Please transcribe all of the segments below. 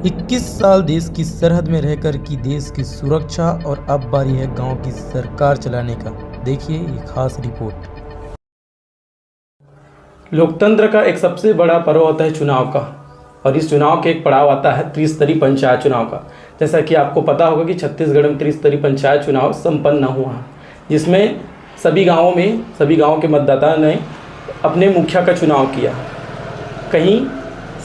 21 साल देश की सरहद में रहकर की देश की सुरक्षा और अब बारी है गांव की सरकार चलाने का। देखिए ये खास रिपोर्ट। लोकतंत्र का एक सबसे बड़ा पर्व होता है चुनाव का, और इस चुनाव के एक पड़ाव आता है त्रिस्तरीय पंचायत चुनाव का। जैसा कि आपको पता होगा कि छत्तीसगढ़ में त्रिस्तरीय पंचायत चुनाव संपन्न हुआ है, जिसमें सभी गांवों के मतदाता ने अपने मुखिया का चुनाव किया। कहीं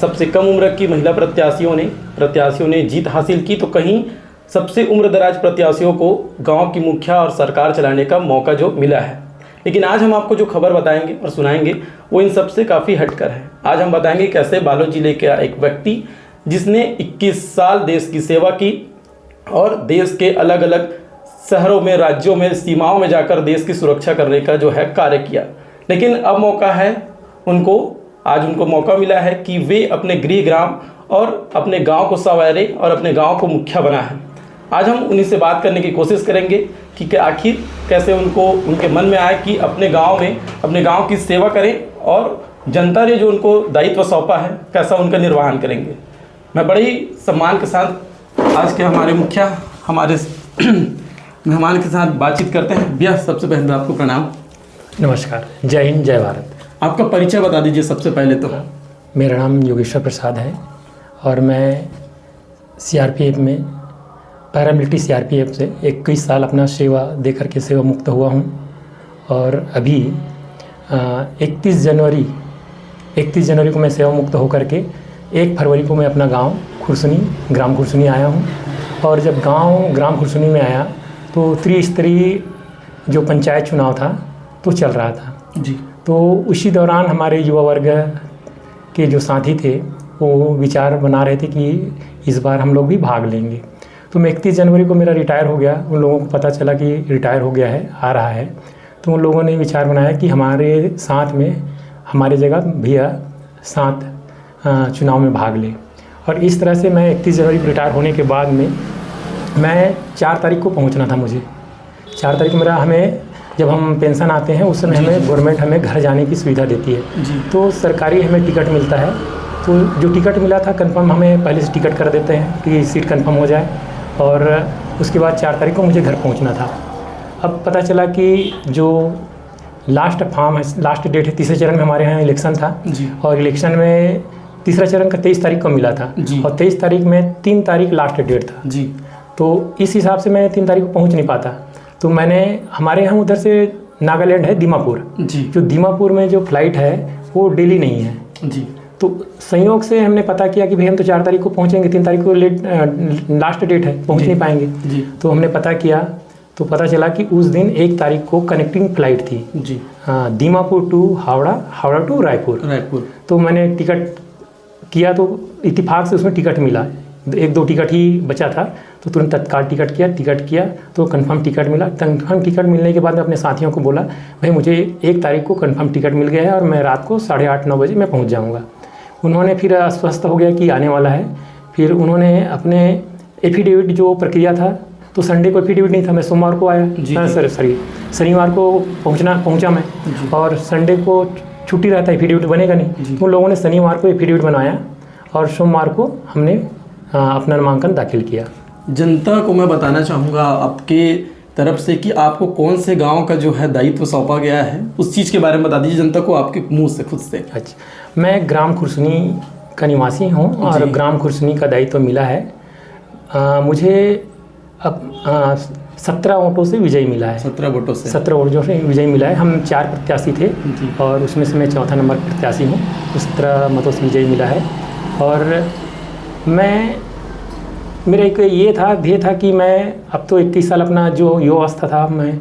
सबसे कम उम्र की महिला प्रत्याशियों ने जीत हासिल की, तो कहीं सबसे उम्रदराज प्रत्याशियों को गांव की मुखिया और सरकार चलाने का मौका जो मिला है। लेकिन आज हम आपको जो खबर बताएंगे और सुनाएंगे वो इन सबसे काफ़ी हटकर है। आज हम बताएंगे कैसे बालोद जिले का एक व्यक्ति जिसने 21 साल देश की सेवा की और देश के अलग अलग शहरों में, राज्यों में, सीमाओं में जाकर देश की सुरक्षा करने का जो है कार्य किया। लेकिन अब मौका है आज उनको मौका मिला है कि वे अपने गृह ग्राम और अपने गांव को संवारे और अपने गांव को मुखिया बना है। आज हम उन्हीं से बात करने की कोशिश करेंगे कि आखिर कैसे उनके मन में आए कि अपने गांव की सेवा करें और जनता ने जो उनको दायित्व सौंपा है कैसा उनका निर्वहन करेंगे। मैं बड़े ही सम्मान के साथ आज के हमारे मुखिया हमारे मेहमान के साथ बातचीत करते हैं। भैया, सबसे पहले तो आपको प्रणाम। नमस्कार, जय हिंद, जय भारत। आपका परिचय बता दीजिए सबसे पहले तो। मेरा नाम योगेश्वर प्रसाद है और मैं सीआरपीएफ में पैरामिलिट्री सीआरपीएफ से 21 साल अपना सेवा दे करके सेवा मुक्त हुआ हूँ। और अभी 31 जनवरी को मैं सेवा मुक्त होकर के 1 फरवरी को मैं अपना ग्राम खुरसनी आया हूँ। और जब ग्राम खुरसनी में आया तो त्रिस्तरीय जो पंचायत चुनाव था तो चल रहा था जी। तो उसी दौरान हमारे युवा वर्ग के जो साथी थे वो विचार बना रहे थे कि इस बार हम लोग भी भाग लेंगे। तो मैं 31 जनवरी को मेरा रिटायर हो गया, उन लोगों को पता चला कि रिटायर हो गया है, आ रहा है। तो उन लोगों ने विचार बनाया कि हमारे साथ में हमारे जगह भैया साथ चुनाव में भाग ले। और इस तरह से मैं 31 जनवरी को रिटायर होने के बाद में मैं 4 तारीख को पहुंचना था। मुझे 4 तारीख को हमें जब हम पेंशन आते हैं उस समय हमें गवर्नमेंट हमें घर जाने की सुविधा देती है जी। तो सरकारी हमें टिकट मिलता है। तो जो टिकट मिला था कंफर्म, हमें पहले से टिकट कर देते हैं कि सीट कंफर्म हो जाए। और उसके बाद 4 तारीख को मुझे घर पहुंचना था। अब पता चला कि जो लास्ट डेट है, तीसरे चरण में हमारे यहाँ इलेक्शन था जी। और और इलेक्शन में तीसरा चरण का 23 तारीख को मिला था जी। और 23 तारीख में 3 तारीख लास्ट डेट था जी। तो इस हिसाब से मैं 3 तारीख को पहुँच नहीं पाता। तो मैंने हमारे यहाँ उधर से नागालैंड है दीमापुर जी। जो दीमापुर में जो फ्लाइट है वो डेली नहीं है जी। तो संयोग से हमने पता किया कि भाई हम तो 4 तारीख को पहुँचेंगे, 3 तारीख को लास्ट डेट है, पहुँच नहीं पाएंगे जी। तो हमने पता किया तो पता चला कि उस दिन 1 तारीख को कनेक्टिंग फ़्लाइट थी जी। Dimapur to Howrah to Raipur. तो मैंने टिकट किया तो इत्तेफाक से उसमें टिकट मिला, 1-2 टिकट ही बचा था तो तुरंत तत्काल टिकट किया तो कंफर्म टिकट मिला। कंफर्म टिकट मिलने के बाद मैं अपने साथियों को बोला भाई मुझे 1 तारीख को कंफर्म टिकट मिल गया है और मैं रात को 8:30-9 बजे मैं पहुंच जाऊंगा। उन्होंने फिर आश्वस्त हो गया कि आने वाला है। फिर उन्होंने अपने एफिडेविट जो प्रक्रिया था तो संडे को एफिडेविट नहीं था, मैं सोमवार को आया शनिवार को पहुँचा मैं और संडे को छुट्टी रहता है, एफिडेविट बनेगा नहीं। तो उन लोगों ने शनिवार को एफिडेविट बनाया और सोमवार को हमने अपना नामांकन दाखिल किया। जनता को मैं बताना चाहूँगा आपके तरफ से कि आपको कौन से गांव का जो है दायित्व सौंपा गया है, उस चीज़ के बारे में बता दीजिए जनता को आपके मुंह से खुद से। अच्छा, मैं ग्राम खुरसनी का निवासी हूँ और ग्राम खुरसनी का दायित्व मिला है मुझे अब 17 वोटों से विजय मिला है। 17 वोटों से विजय मिला है। हम 4 प्रत्याशी थे और उसमें से मैं चौथा नंबर प्रत्याशी हूँ। 17 मतों से विजय मिला है। और मेरा एक ध्येय था कि मैं अब तो 21 साल अपना जो युवावस्था था मैं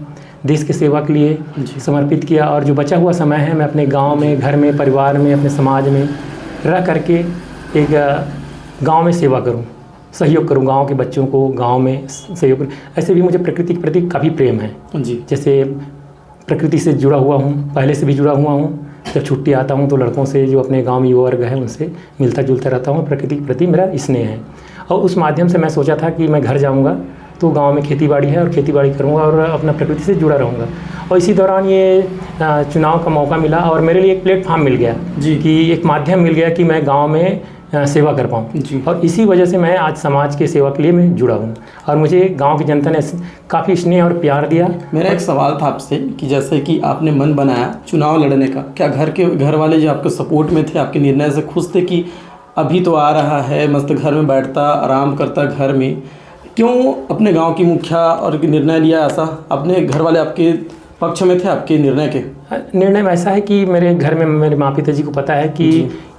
देश की सेवा के लिए समर्पित किया और जो बचा हुआ समय है मैं अपने गांव में, घर में, परिवार में, अपने समाज में रह करके एक गांव में सेवा करूं, सहयोग करूं, गांव के बच्चों को गांव में सहयोग करूं। ऐसे भी मुझे प्रकृति के प्रति काफ़ी प्रेम है जी। जैसे प्रकृति से जुड़ा हुआ हूँ, पहले से भी जुड़ा हुआ हूँ। जब छुट्टी आता हूँ तो लड़कों से जो अपने गांव में युवा वर्ग है उनसे मिलता जुलता रहता हूँ। प्रकृति के प्रति मेरा स्नेह है और उस माध्यम से मैं सोचा था कि मैं घर जाऊँगा तो गांव में खेती बाड़ी है और खेती बाड़ी करूँगा और अपना प्रकृति से जुड़ा रहूँगा। और इसी दौरान ये चुनाव का मौका मिला और मेरे लिए एक प्लेटफार्म मिल गया जी। कि एक माध्यम मिल गया कि मैं गाँव में सेवा कर पाऊँ। और इसी वजह से मैं आज समाज के सेवा के लिए मैं जुड़ा हूँ और मुझे गांव की जनता ने काफ़ी स्नेह और प्यार दिया। मेरा एक सवाल था आपसे कि जैसे कि आपने मन बनाया चुनाव लड़ने का, क्या घर वाले जो आपके सपोर्ट में थे, आपके निर्णय से खुश थे कि अभी तो आ रहा है, मस्त घर में बैठता आराम करता घर में, क्यों अपने गाँव की मुखिया और निर्णय लिया ऐसा? अपने घर वाले आपके पक्ष में थे आपके निर्णय के? निर्णय में ऐसा है कि मेरे घर में मेरे माँ पिताजी को पता है कि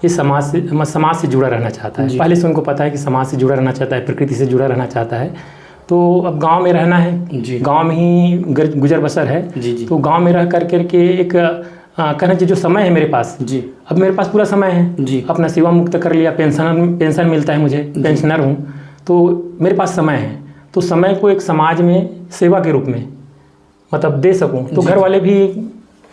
ये समाज से जुड़ा रहना चाहता है। पहले से उनको पता है कि समाज से जुड़ा रहना चाहता है, प्रकृति से जुड़ा रहना चाहता है। तो अब गांव में रहना है, गांव में ही गुजर बसर है। तो गांव में रह करके एक कहना चाहिए जो समय है मेरे पास, अब मेरे पास पूरा समय है। अपना सेवा मुक्त कर लिया, पेंशन मिलता है मुझे, पेंशनर हूँ, तो मेरे पास समय है। तो समय को एक समाज में सेवा के रूप में मतलब दे सकूं। तो घर वाले भी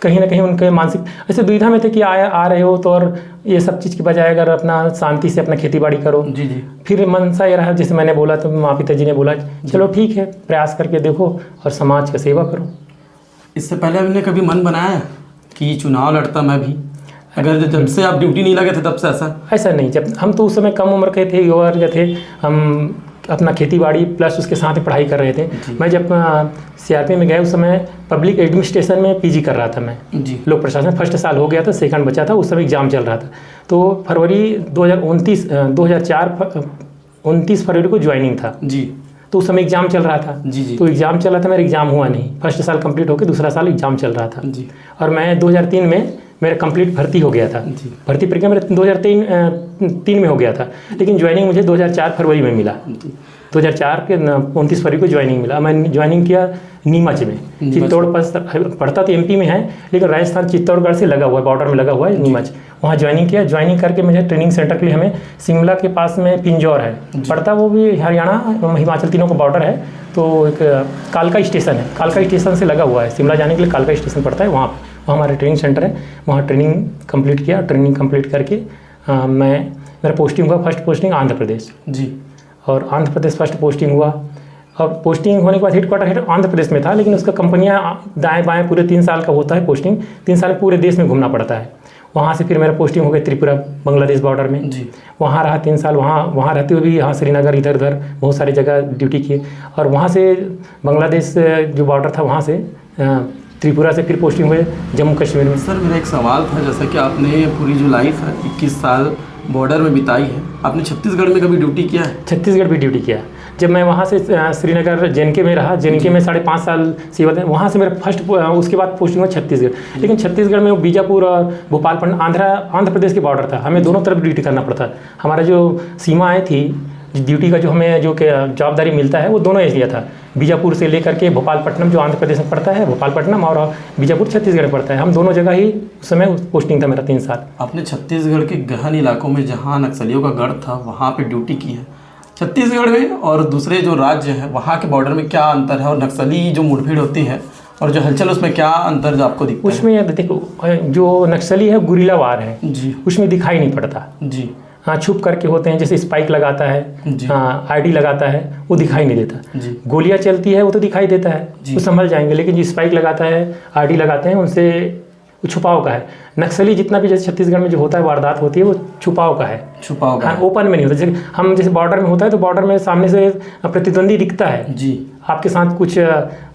कहीं ना कहीं उनके मानसिक ऐसे दुविधा में थे कि आ रहे हो तो और ये सब चीज़ की बजाय अगर अपना शांति से अपना खेती बाड़ी करो। फिर मन सा ये रहा, जैसे मैंने बोला तो माँ पिताजी ने बोला चलो ठीक है, प्रयास करके देखो और समाज का सेवा करो। इससे पहले हमने कभी मन बनाया कि चुनाव लड़ता मैं भी? अगर जब से आप ड्यूटी नहीं लगे थे तब से ऐसा नहीं। जब हम तो उस समय कम उम्र के थे, युवा वर्ग थे, हम अपना खेती बाड़ी प्लस उसके साथ ही पढ़ाई कर रहे थे। मैं जब CRP में गया उस समय पब्लिक एडमिनिस्ट्रेशन में PG कर रहा था मैं, लोक प्रशासन फर्स्ट साल हो गया था, सेकंड बचा था, उस समय एग्ज़ाम चल रहा था। तो फरवरी 29 फरवरी को ज्वाइनिंग था तो उस समय एग्ज़ाम चल रहा था। तो एग्ज़ाम चल रहा था, मेरा एग्ज़ाम हुआ नहीं, फर्स्ट साल कंप्लीट होकर दूसरा साल एग्ज़ाम चल रहा था। और मैं 2003 में मेरा कंप्लीट भर्ती हो गया था। भर्ती प्रक्रिया मेरा 2003 में हो गया था, लेकिन ज्वाइनिंग मुझे 2004 फरवरी में मिला। 2004 के 29 फरवरी को ज्वाइनिंग मिला। मैं ज्वाइनिंग किया नीमच में, चित्तौड़ पढ़ता तो MP में है, लेकिन राजस्थान चित्तौड़गढ़ से लगा हुआ है, बॉर्डर में लगा हुआ है नीमच। वहाँ ज्वाइनिंग किया। ज्वाइनिंग करके मुझे ट्रेनिंग सेंटर के लिए हमें शिमला के पास में पिंजौर है पड़ता, वो भी हरियाणा हिमाचल तीनों का बॉर्डर है। तो एक कालका स्टेशन है, कालका स्टेशन से लगा हुआ है, शिमला जाने के लिए कालका स्टेशन पड़ता है, वहाँ हमारा ट्रेनिंग सेंटर है। वहाँ ट्रेनिंग कंप्लीट किया। ट्रेनिंग कंप्लीट करके मेरा पोस्टिंग हुआ, फर्स्ट पोस्टिंग आंध्र प्रदेश। और आंध्र प्रदेश फर्स्ट पोस्टिंग हुआ। और पोस्टिंग होने के बाद हेडक्वार्टर आंध्र प्रदेश में था, लेकिन उसका कंपनियां दाएं बाएं पूरे 3 साल का होता है पोस्टिंग, 3 साल पूरे देश में घूमना पड़ता है। वहाँ से फिर मेरा पोस्टिंग हो गई त्रिपुरा बांग्लादेश बॉर्डर में। वहाँ रहा 3 साल। वहाँ रहते हुए भी यहाँ श्रीनगर इधर उधर बहुत सारी जगह ड्यूटी किए। और वहाँ से बांग्लादेश जो बॉर्डर था वहाँ से त्रिपुरा से फिर पोस्टिंग हुए जम्मू कश्मीर में। सर मेरा एक सवाल था, जैसा कि आपने पूरी जो लाइफ है 21 साल बॉर्डर में बिताई है, आपने छत्तीसगढ़ में कभी ड्यूटी किया है? छत्तीसगढ़ भी ड्यूटी किया। जब मैं वहाँ से श्रीनगर JNK में रहा, JNK में 5.5 साल सेवा दें, वहाँ से मेरा फर्स्ट उसके बाद पोस्टिंग हुआ छत्तीसगढ़। लेकिन छत्तीसगढ़ में वो बीजापुर और भोपालपट्टनम आंध्र प्रदेश के बॉर्डर था, हमें दोनों तरफ ड्यूटी करना पड़ता। हमारा जो सीमाएँ थी ड्यूटी का, जो हमें जो जवाबदारी मिलता है वो दोनों एरिया था। बीजापुर से लेकर के भोपालपट्टनम जो आंध्र प्रदेश में पड़ता है, भोपालपट्टनम, और बीजापुर छत्तीसगढ़ में पड़ता है। हम दोनों जगह ही उस समय पोस्टिंग था मेरा 3 साल। आपने छत्तीसगढ़ के गहन इलाकों में जहाँ नक्सलियों का गढ़ था वहाँ पे ड्यूटी की है। छत्तीसगढ़ में और दूसरे जो राज्य है वहाँ के बॉर्डर में क्या अंतर है, और नक्सली जो मुठभेड़ होती है और जो हलचल उसमें क्या अंतर जो आपको दिखता है? उसमें देखो, जो नक्सली है गुरीला वार है उसमें दिखाई नहीं पड़ता। हाँ, छुप करके होते हैं, जैसे स्पाइक लगाता है, ID लगाता है, वो दिखाई नहीं देता। गोलियां चलती है वो तो दिखाई देता है, वो संभल जाएंगे। लेकिन जो स्पाइक लगाता है, ID लगाते हैं, उनसे वो छुपाव का है। नक्सली जितना भी जैसे छत्तीसगढ़ में जो होता है वारदात होती है वो छुपाव का है, ओपन में नहीं होता। जैसे हम जैसे बॉर्डर में होता है तो बॉर्डर में सामने से प्रतिद्वंदी दिखता है, आपके साथ कुछ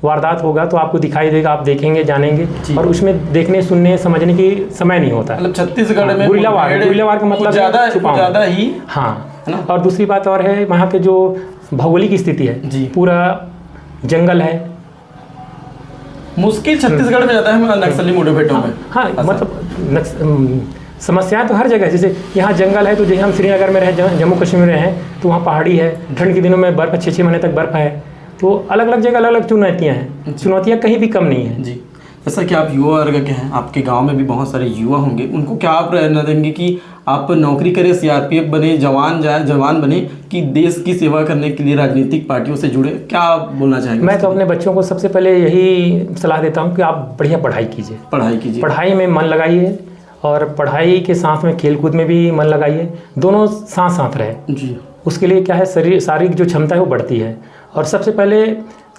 वारदात होगा तो आपको दिखाई देगा, आप देखेंगे, जानेंगे, और उसमें देखने सुनने समझने की समय नहीं होता। मतलब छत्तीसगढ़ में गुरिल्ला वार का मतलब ज़्यादा ही। हाँ, और दूसरी बात और है, वहाँ के जो भौगोलिक स्थिति है, पूरा जंगल है। मुश्किल छत्तीसगढ़ में ज़्यादा है नक्सली मुठभेड़ों में। हाँ, मतलब समस्याएं तो हर जगह है। जैसे यहाँ जंगल है तो जैसे हम श्रीनगर में रहे, जम्मू कश्मीर में हैं, तो वहाँ पहाड़ी है, ठंड के दिनों में बर्फ़ 6-6 महीने तक बर्फ़ है। तो अलग अलग जगह अलग अलग चुनौतियाँ हैं, चुनौतियाँ कहीं भी कम नहीं है। जैसा कि आप युवा वर्ग के हैं, आपके गांव में भी बहुत सारे युवा होंगे, उनको क्या आप प्रेरणा देंगे कि आप नौकरी करें, CRPF बने, जवान बने, कि देश की सेवा करने के लिए राजनीतिक पार्टियों से जुड़े? क्या आप बोलना चाहेंगे? मैं तो अपने बच्चों को सबसे पहले यही सलाह देता हूँ कि आप बढ़िया पढ़ाई कीजिए, पढ़ाई में मन लगाइए, और पढ़ाई के साथ में खेलकूद में भी मन लगाइए, दोनों साथ साथ रहे। उसके लिए क्या है, शारीरिक जो क्षमता है वो बढ़ती है। और सबसे पहले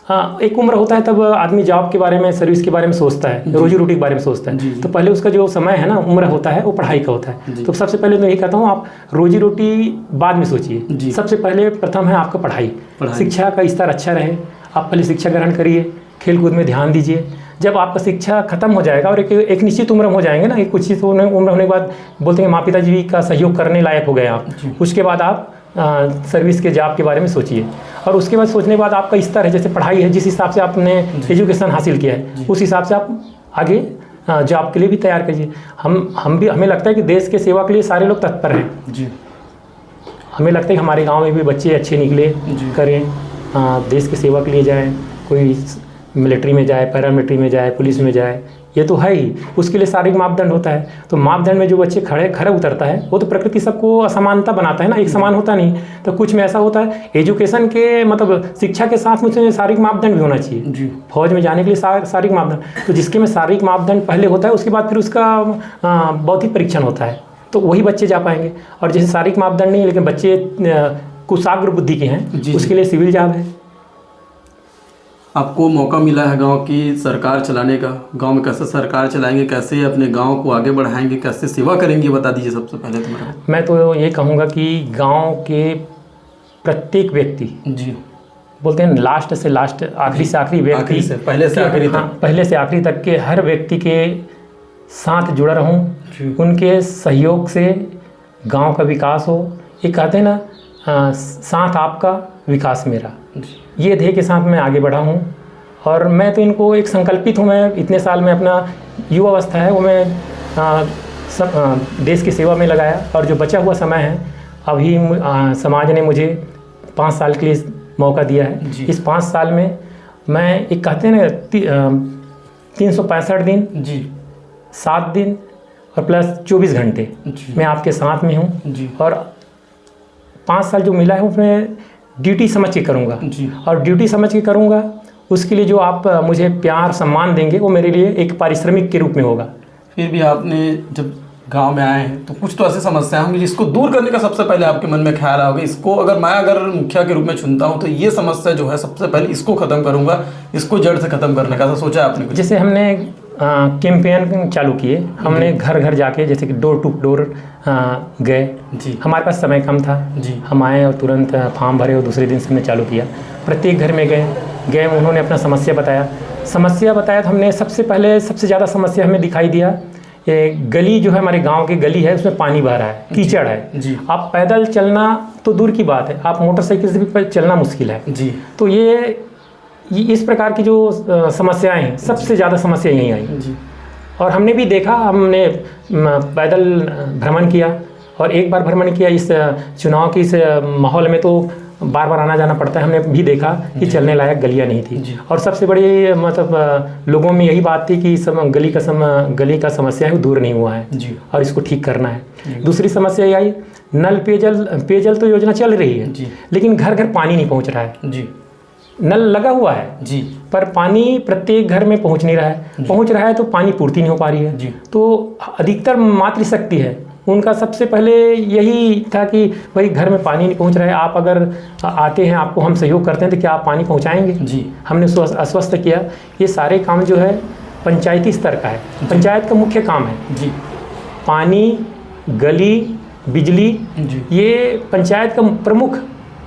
एक उम्र होता है तब आदमी जॉब के बारे में, सर्विस के बारे में सोचता है, रोजी रोटी के बारे में सोचता है। तो पहले उसका जो समय है ना, उम्र होता है, वो पढ़ाई का होता है। तो सबसे पहले मैं यही कहता हूँ, आप रोजी रोटी बाद में सोचिए, सबसे पहले प्रथम है आपका पढ़ाई। शिक्षा का स्तर अच्छा रहे, आप पहले शिक्षा ग्रहण करिए, खेल कूद में ध्यान दीजिए। जब आपका शिक्षा खत्म हो जाएगा और एक निश्चित उम्र हो जाएंगे ना, एक कुछ उम्र होने के बाद बोलते हैं माँ पिताजी का सहयोग करने लायक हो गए आप, उसके बाद आप सर्विस के जॉब के बारे में सोचिए। और उसके बाद सोचने के बाद आपका स्तर है, जैसे पढ़ाई है, जिस हिसाब से आपने एजुकेशन हासिल किया है, उस हिसाब से आप आगे जॉब के लिए भी तैयार कीजिए। हमें लगता है कि देश के सेवा के लिए सारे लोग तत्पर हैं जी। हमें लगता है कि हमारे गांव में भी बच्चे अच्छे निकले, करें, देश की सेवा के लिए जाएं, कोई मिलिट्री में जाए, पैरामिलिट्री में जाए, पुलिस में जाए, ये तो है ही। उसके लिए शारीरिक मापदंड होता है। तो मापदंड में जो बच्चे खड़े उतरता है, वो तो प्रकृति सबको असमानता बनाता है ना, एक समान होता नहीं। तो कुछ में ऐसा होता है, एजुकेशन के मतलब शिक्षा के साथ मुझे शारीरिक मापदंड भी होना चाहिए जी। फौज में जाने के लिए शारीरिक मापदंड, तो जिसके में शारीरिक मापदंड पहले होता है, उसके बाद फिर उसका बौद्धिक परीक्षण होता है, तो वही बच्चे जा पाएंगे। और जैसे शारीरिक मापदंड नहीं है लेकिन बच्चे कुशाग्र बुद्धि के हैं, उसके लिए सिविल जॉब है। आपको मौका मिला है गांव की सरकार चलाने का, गांव में कैसे सरकार चलाएंगे, कैसे अपने गांव को आगे बढ़ाएंगे, कैसे सेवा करेंगे, बता दीजिए सबसे पहले तो। मैं तो ये कहूँगा कि गांव के प्रत्येक व्यक्ति जी, बोलते हैं लास्ट से लास्ट, आखिरी से आखिरी व्यक्ति, पहले से आखिरी तक, पहले से आखिरी तक के हर व्यक्ति के साथ जुड़ा रहूँ, उनके सहयोग से गाँव का विकास हो। ये कहते हैं ना, साथ आपका विकास मेरा, ये ध्येय के साथ मैं आगे बढ़ा हूँ। और मैं तो इनको एक संकल्पित हूँ, मैं इतने साल में अपना युवा अवस्था है वो मैं देश की सेवा में लगाया। और जो बचा हुआ समय है, अभी समाज ने मुझे 5 साल के लिए मौका दिया है। इस 5 साल में मैं एक कहते हैं ना 365 दिन जी, 7 दिन और प्लस 24 घंटे मैं आपके साथ में हूँ। और 5 साल जो मिला है उसमें ड्यूटी समझ के करूँगा, और ड्यूटी समझ के करूँगा, उसके लिए जो आप मुझे प्यार सम्मान देंगे वो मेरे लिए एक पारिश्रमिक के रूप में होगा। फिर भी आपने जब गांव में आए हैं तो कुछ तो ऐसी समस्याएं होंगी जिसको दूर करने का सबसे पहले आपके मन में ख्याल आओगे, इसको अगर मुखिया के रूप में चुनता हूँ तो ये समस्या जो है सबसे पहले इसको ख़त्म करूँगा, इसको जड़ से ख़त्म करने का सोचा आपने कुछ? जैसे हमने कैंपेन चालू किए, हमने घर घर जाके, जैसे कि डोर टू डोर गए जी। हमारे पास समय कम था जी, हम आए और तुरंत फॉर्म भरे और दूसरे दिन से हमने चालू किया। प्रत्येक घर में गए, उन्होंने अपना समस्या बताया तो हमने सबसे पहले सबसे ज़्यादा समस्या हमें दिखाई दिया, ये गली जो है, हमारे गांव की गली है, उसमें पानी बह रहा है, कीचड़ है जी। आप पैदल चलना तो दूर की बात है, आप मोटरसाइकिल से भी चलना मुश्किल है जी। तो ये इस प्रकार की जो समस्याएं हैं, सबसे ज़्यादा समस्या यहीं आई जी। और हमने भी देखा, हमने पैदल भ्रमण किया, और एक बार भ्रमण किया इस चुनाव की इस माहौल में, तो बार बार आना जाना पड़ता है। हमने भी देखा कि चलने लायक गलियां नहीं थी, और सबसे बड़ी मतलब लोगों में यही बात थी कि गली का समस्या है वो दूर नहीं हुआ है जी, और इसको ठीक करना है। दूसरी समस्या ये आई, नल पेयजल तो योजना चल रही है जी, लेकिन घर घर पानी नहीं पहुंच रहा है जी। नल लगा हुआ है जी, पर पानी प्रत्येक घर में पहुंच नहीं रहा है, पहुंच रहा है तो पानी पूर्ति नहीं हो पा रही है जी। तो अधिकतर मातृशक्ति है, उनका सबसे पहले यही था कि भाई घर में पानी नहीं पहुंच रहा है, आप अगर आते हैं, आपको हम सहयोग करते हैं तो क्या आप पानी पहुंचाएंगे जी। हमने उसको आश्वस्त किया। ये सारे काम जो है पंचायती स्तर का है, पंचायत का मुख्य काम है जी। पानी, गली, बिजली, ये पंचायत का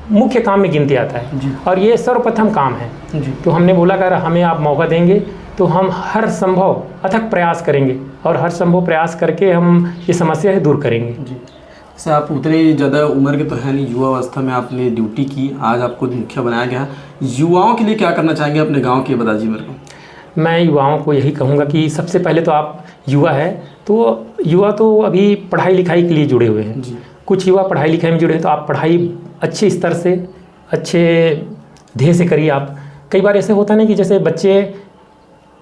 मुख्य काम में गिनती आता है, और ये सर्वप्रथम काम है जी। तो हमने बोला अगर हमें आप मौका देंगे तो हम हर संभव अथक प्रयास करेंगे, और हर संभव प्रयास करके हम ये समस्या है दूर करेंगे जी। जैसे आप उतनी ज़्यादा उम्र के तो है नहीं, युवा अवस्था में आपने ड्यूटी की, आज आपको मुखिया बनाया गया, युवाओं के लिए क्या करना चाहेंगे अपने गाँव के, बता दीजिए मेरे को। मैं युवाओं को यही कहूँगा कि सबसे पहले तो आप युवा है, तो युवा तो अभी पढ़ाई लिखाई के लिए जुड़े हुए हैं जी। कुछ युवा पढ़ाई लिखाई में जुड़े हैं, तो आप पढ़ाई अच्छे स्तर से, अच्छे ध्येय से करिए। आप कई बार ऐसे होता है ना कि जैसे बच्चे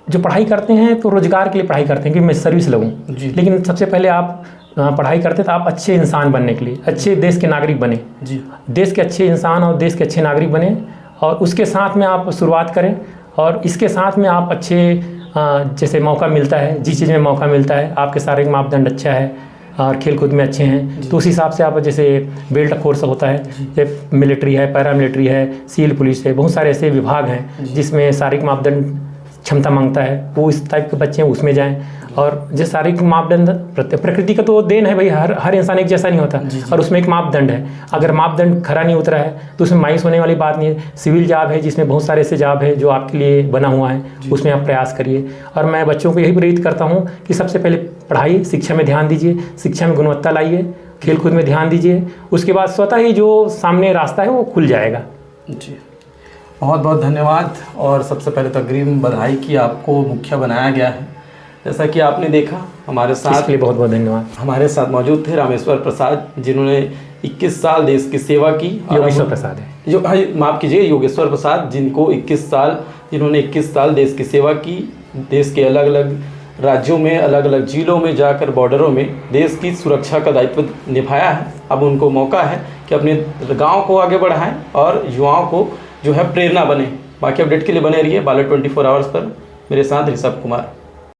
जो पढ़ाई करते हैं तो रोजगार के लिए पढ़ाई करते हैं कि मैं सर्विस लगूं, लेकिन सबसे पहले आप पढ़ाई करते तो आप अच्छे इंसान बनने के लिए, अच्छे देश के नागरिक बने जी। देश के अच्छे इंसान और देश के अच्छे नागरिक बने, और उसके साथ में आप शुरुआत करें, और इसके साथ में आप अच्छे जैसे मौका मिलता है, जिस चीज़ में मौका मिलता है, आपके शारीरिक मापदंड अच्छा है, और खेल कूद में अच्छे हैं, तो उस हिसाब से आप जैसे बेल्ट कोर्स होता है, मिलिट्री है, पैरा मिलिट्री है, सिविल पुलिस है, बहुत सारे ऐसे विभाग हैं जिसमें शारीरिक मापदंड क्षमता मांगता है, वो इस टाइप के बच्चे हैं उसमें जाएं। और जो शारीरिक मापदंड प्रकृति का तो देन है भाई, हर इंसान एक जैसा नहीं होता, और उसमें एक मापदंड है, अगर मापदंड खरा नहीं उतरा है तो उसमें मायूस होने वाली बात नहीं है। सिविल जॉब है जिसमें बहुत सारे ऐसे जॉब है जो आपके लिए बना हुआ है, उसमें आप प्रयास करिए। और मैं बच्चों को यही प्रेरित करता हूँ कि सबसे पहले पढ़ाई शिक्षा में ध्यान दीजिए, शिक्षा में गुणवत्ता लाइए, खेल कूद में ध्यान दीजिए, उसके बाद स्वतः ही जो सामने रास्ता है वो खुल जाएगा। जी, बहुत बहुत धन्यवाद। और सबसे पहले तो अग्रिम बधाई कि आपको मुखिया बनाया गया है। जैसा कि आपने देखा हमारे साथ, इसके लिए बहुत बहुत धन्यवाद। हमारे साथ मौजूद थे रामेश्वर प्रसाद, जिन्होंने 21 साल देश की सेवा की। योगेश्वर प्रसाद है जो, माफ़ कीजिए, योगेश्वर प्रसाद, जिन्होंने 21 साल देश की सेवा की, देश के अलग अलग राज्यों में, अलग अलग जिलों में जाकर बॉर्डरों में देश की सुरक्षा का दायित्व निभाया है। अब उनको मौका है कि अपने गाँव को आगे बढ़ाएं और युवाओं को जो है प्रेरणा बने। बाकी अपडेट के लिए बने रहिए बाला 24 आवर्स पर। मेरे साथ ऋषभ कुमार।